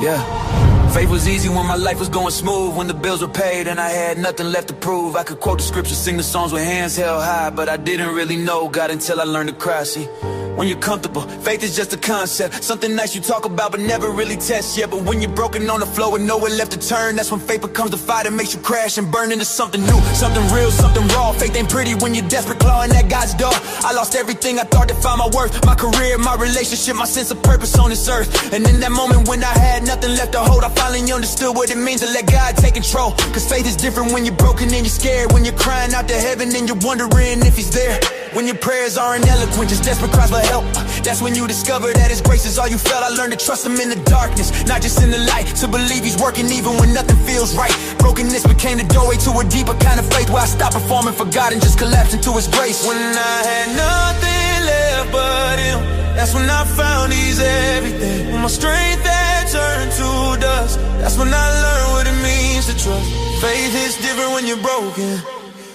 Yeah. Faith was easy when my life was going smooth, when the bills were paid and I had nothing left to prove. I could quote the scripture, sing the songs with hands held high, but I didn't really know God until I learned to cry. See, when you're comfortable, faith is just a concept, something nice you talk about but never really test yet. But when you're broken on the floor with nowhere left to turn, that's when faith becomes the fire that makes you crash and burn into something new, something real, something raw. Faith ain't pretty when you're desperate, clawing at God's door. I lost everything I thought to find my worth, my career, my relationship, my sense of purpose on this earth. And in that moment when I had nothing left to hold, I finally understood what it means to let God take control. Cause faith is different when you're broken and you're scared, when you're crying out to heaven and you're wondering if he's there, when your prayers aren't eloquent, just desperate cries for help. That's when you discover that his grace is all you felt. I learned to trust him in the darkness, not just in the light, to believe he's working even when nothing feels right. Brokenness became the doorway to a deeper kind of faith, where I stopped performing for God and just collapsed into his grace. When I had nothing left but him, that's when I found he's everything. When my strength had turned to dust, that's when I learned what it means to trust. Faith is different when you're broken,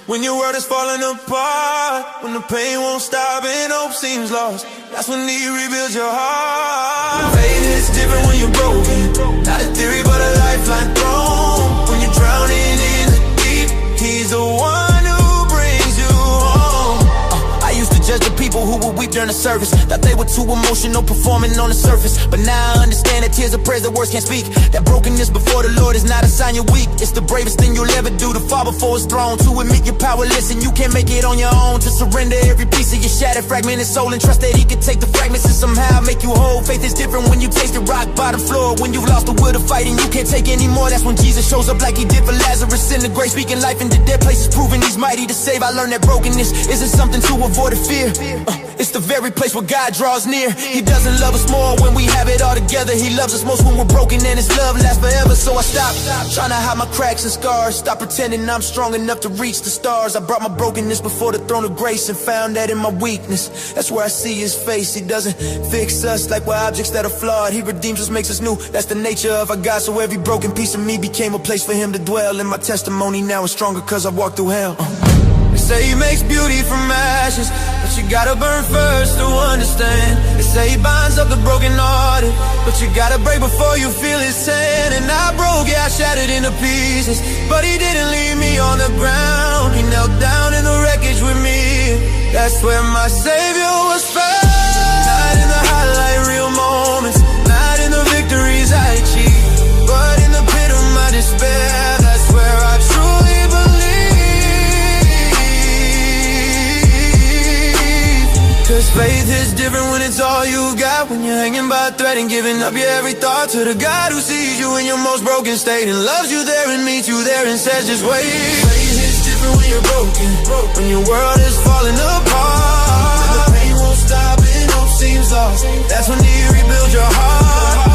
when your world is falling apart, when the pain won't stop and hope seems lost, that's when he rebuilds your heart. Faith is different when you're broken, not a theory but a lifeline thrown. When you're drowning in the deep, he's the one who brings you home. I used to judge the people who would weep during the service, thought they were too emotional performing on the surface. But now I understand that tears are prayers that words can't speak, that brokenness before the Lord is not a sign you're weak. It's the bravest thing you'll ever do, to fall before his throne, to admit you're powerless and you can't make it on your own, to surrender every piece of your shattered, fragmented soul and trust that he can take the fragments and somehow make you whole. Faith is different when you taste the rock bottom floor, when you've lost the will to fight and you can't take anymore. That's when Jesus shows up like he did for Lazarus in the grave, speaking life into dead places, proving he's mighty to save. I learned that brokenness isn't something to avoid or fear, it's the very place where God draws near. He doesn't love us more when we have it all together, he loves us most when we're broken and his love lasts forever. So I stopped trying to hide my cracks and scars, stop pretending I'm strong enough to reach the stars. I brought my brokenness before the throne of grace and found that in my weakness, that's where I see his face. He doesn't fix us like we're objects that are flawed, he redeems us, makes us new, that's the nature of our God. So every broken piece of me became a place for him to dwell, and my testimony now is stronger cause I walked through hell. They say he makes beauty from ashes, but you gotta burn first to understand. They say he binds up the brokenhearted, but you gotta break before you feel his hand. And I broke, yeah, I shattered into pieces, but he didn't leave me on the ground. He knelt down in the wreckage with me, that's where my Savior was found. Not in the highlight real moments, not in the victories I achieved, but in the pit of my despair, that's where I truly believe. Cause faith is different when it's all you got, when you're hanging by a thread and giving up your every thought to the God who sees you in your most broken state and loves you there and meets you there and says just wait. Faith is different when you're broken, when your world is falling apart, when the pain won't stop and hope seems lost, that's when he rebuilds your heart.